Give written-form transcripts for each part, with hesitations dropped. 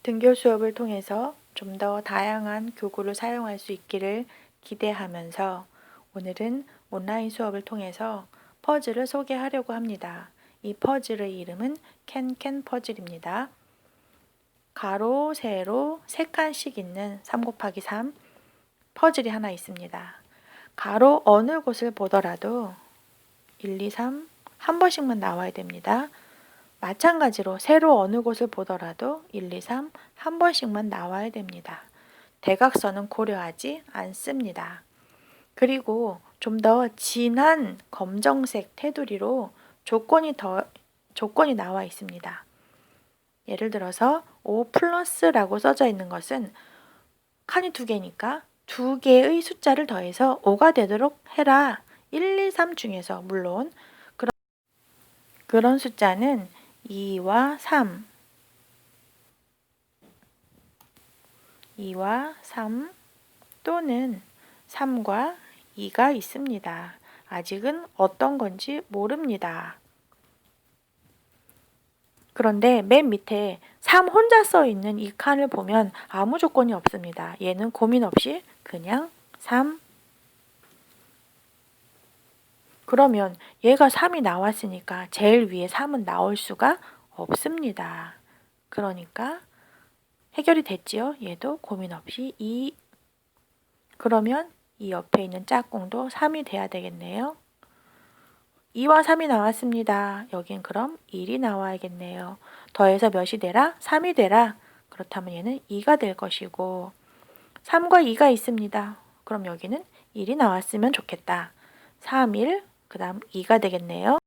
등교 수업을 통해서 좀 더 다양한 교구를 사용할 수 있기를 기대하면서 오늘은 온라인 수업을 통해서 퍼즐을 소개하려고 합니다. 이 퍼즐의 이름은 캔캔 퍼즐입니다. 가로, 세로 3칸씩 있는 3 곱하기 3 퍼즐이 하나 있습니다. 가로 어느 곳을 보더라도 1, 2, 3 한 번씩만 나와야 됩니다. 마찬가지로 세로 어느 곳을 보더라도 1, 2, 3 한 번씩만 나와야 됩니다. 대각선은 고려하지 않습니다. 그리고 좀 더 진한 검정색 테두리로 조건이 나와 있습니다. 예를 들어서 5 플러스라고 써져 있는 것은 칸이 2개니까 2개의 숫자를 더해서 5가 되도록 해라. 1, 2, 3 중에서 물론 그런 숫자는 2와 3, 2와 3 또는 3과 2가 있습니다. 아직은 어떤 건지 모릅니다. 그런데 맨 밑에 3 혼자 써 있는 이 칸을 보면 아무 조건이 없습니다. 얘는 고민 없이 그냥 3. 그러면 얘가 3이 나왔으니까 제일 위에 3은 나올 수가 없습니다. 그러니까 해결이 됐지요? 얘도 고민 없이 2. 그러면 이 옆에 있는 짝꿍도 3이 돼야 되겠네요. 2와 3이 나왔습니다. 여긴 그럼 1이 나와야겠네요. 더해서 몇이 되라? 3이 되라. 그렇다면 얘는 2가 될 것이고 3과 2가 있습니다. 그럼 여기는 1이 나왔으면 좋겠다. 3, 1, 그 다음 2가 되겠네요.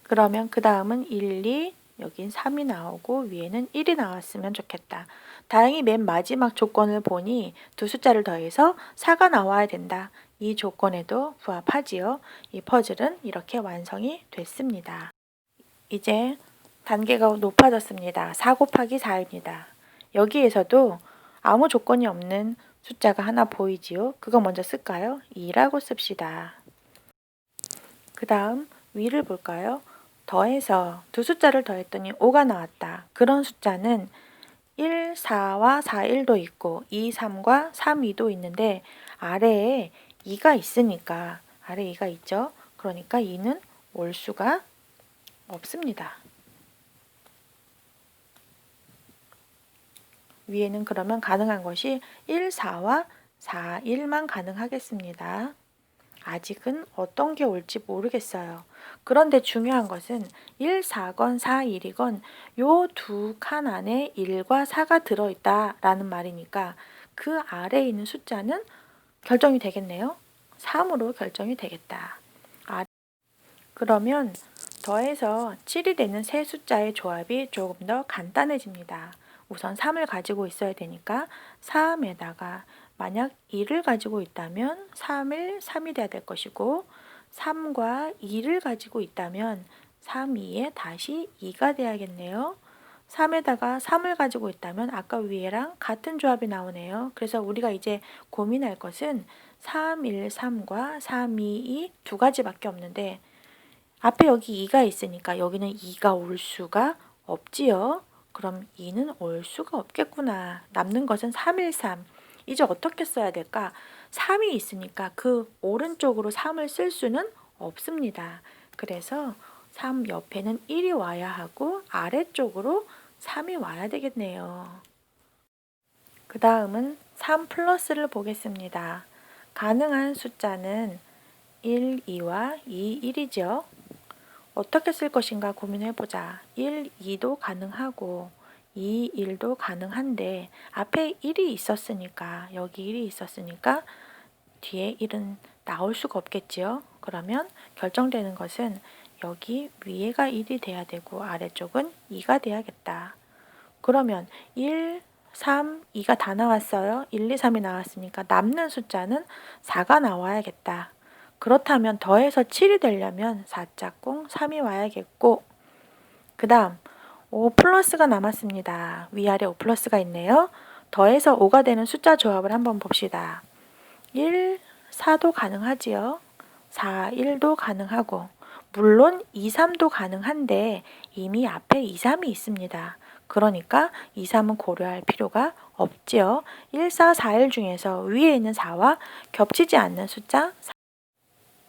그러면 그 다음은 1, 2, 여긴 3이 나오고 위에는 1이 나왔으면 좋겠다. 다행히 맨 마지막 조건을 보니 두 숫자를 더해서 4가 나와야 된다. 이 조건에도 부합하지요. 이 퍼즐은 이렇게 완성이 됐습니다. 이제 단계가 높아졌습니다. 4 곱하기 4입니다. 여기에서도 아무 조건이 없는 숫자가 하나 보이지요? 그거 먼저 쓸까요? 2라고 씁시다. 그 다음 위를 볼까요? 더해서 두 숫자를 더했더니 5가 나왔다. 그런 숫자는 1, 4와 4, 1도 있고 2, 3과 3, 2도 있는데 아래에 2가 있으니까 아래에 2가 있죠. 그러니까 2는 올 수가 없습니다. 위에는 그러면 가능한 것이 1, 4와 4, 1만 가능하겠습니다. 아직은 어떤 게 올지 모르겠어요. 그런데 중요한 것은 1, 4건 4, 1이건 요 두 칸 안에 1과 4가 들어있다라는 말이니까 그 아래에 있는 숫자는 결정이 되겠네요. 3으로 결정이 되겠다. 그러면 더해서 7이 되는 세 숫자의 조합이 조금 더 간단해집니다. 우선 3을 가지고 있어야 되니까 3에다가 만약 2를 가지고 있다면 3일 3이 돼야 될 것이고 3과 2를 가지고 있다면 3, 2에 다시 2가 돼야겠네요. 3에다가 3을 가지고 있다면 아까 위에랑 같은 조합이 나오네요. 그래서 우리가 이제 고민할 것은 3, 1, 3과 3, 2, 2 두 가지밖에 없는데 앞에 여기 2가 있으니까 여기는 2가 올 수가 없지요. 그럼 2는 올 수가 없겠구나. 남는 것은 3, 1, 3. 이제 어떻게 써야 될까? 3이 있으니까 그 오른쪽으로 3을 쓸 수는 없습니다. 그래서 3 옆에는 1이 와야 하고 아래쪽으로 3이 와야 되겠네요. 그 다음은 3 플러스를 보겠습니다. 가능한 숫자는 1, 2와 2, 1이죠. 어떻게 쓸 것인가 고민해보자. 1, 2도 가능하고 2, 1도 가능한데 앞에 1이 있었으니까 여기 1이 있었으니까 뒤에 1은 나올 수가 없겠지요. 그러면 결정되는 것은 여기 위에가 1이 돼야 되고 아래쪽은 2가 돼야겠다. 그러면 1, 3, 2가 다 나왔어요. 1, 2, 3이 나왔으니까 남는 숫자는 4가 나와야겠다. 그렇다면 더해서 7이 되려면 4짝꿍 3이 와야겠고 그 다음 5 플러스가 남았습니다. 위아래 5 플러스가 있네요. 더해서 5가 되는 숫자 조합을 한번 봅시다. 1, 4도 가능하지요. 4, 1도 가능하고 물론 2, 3도 가능한데 이미 앞에 2, 3이 있습니다. 그러니까 2, 3은 고려할 필요가 없지요. 1, 4, 4일 중에서 위에 있는 4와 겹치지 않는 숫자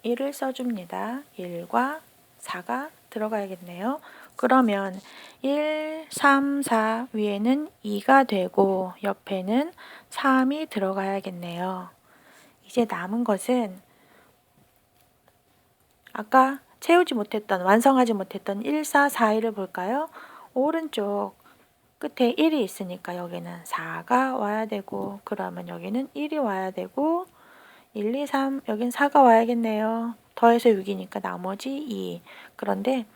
1을 써줍니다. 1과 4가 들어가야겠네요. 그러면 1, 3, 4 위에는 2가 되고 옆에는 3이 들어가야겠네요. 이제 남은 것은 아까 채우지 못했던, 완성하지 못했던 1, 4, 4, 1을 볼까요? 오른쪽 끝에 1이 있으니까 여기는 4가 와야 되고, 그러면 여기는 1이 와야 되고, 1, 2, 3, 여긴 4가 와야겠네요. 더해서 6이니까 나머지 2. 그런데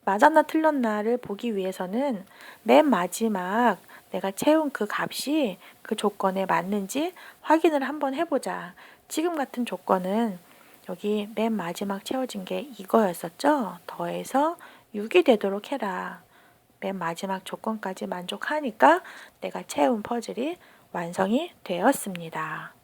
맞았나 틀렸나를 보기 위해서는 맨 마지막 내가 채운 그 값이 그 조건에 맞는지 확인을 한번 해보자. 지금 같은 조건은 여기 맨 마지막 채워진 게 이거였었죠? 더해서 6이 되도록 해라. 맨 마지막 조건까지 만족하니까 내가 채운 퍼즐이 완성이 되었습니다.